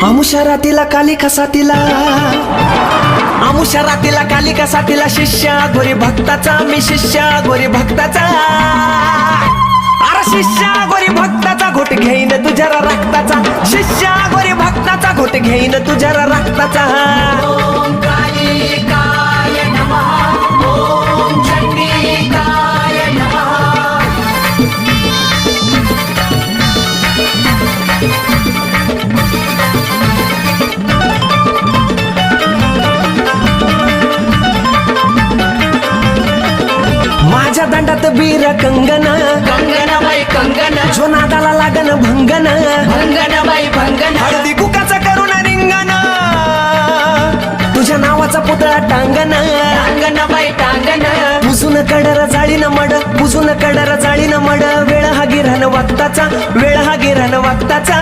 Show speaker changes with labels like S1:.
S1: आमुषा रातीला काली कसातीला, आमुषा रातीला काली कसातीला, शिष्या गोरी भक्ताचा मी, शिष्या गोरी भक्ताचा, अरे शिष्या गोरी भक्ताचा घोट घेईन तुझ्या रक्ताचा, शिष्या गोरी भक्ताचा घोट घेईन तुझ्या रक्ताचा. ओम कालिकाय नमः, ओम चंडिकाय नमः. माझ्या दांडात बीर कंगन,
S2: कंगना बाई कंगना,
S1: जो नादाला लागन भंगन,
S2: भंगना बाई भंगना,
S1: हळदी कुकाचा करून रिंगण, तुझ्या नावाचा पुतळा टांगण,
S2: टांगना बाई टांगना,
S1: पुजून कडर जाळीन मड, पुजून कडर जाळीन मड, वेळ हा गिरण वक्ताचा, वेळ हा गिरण वक्ताचा.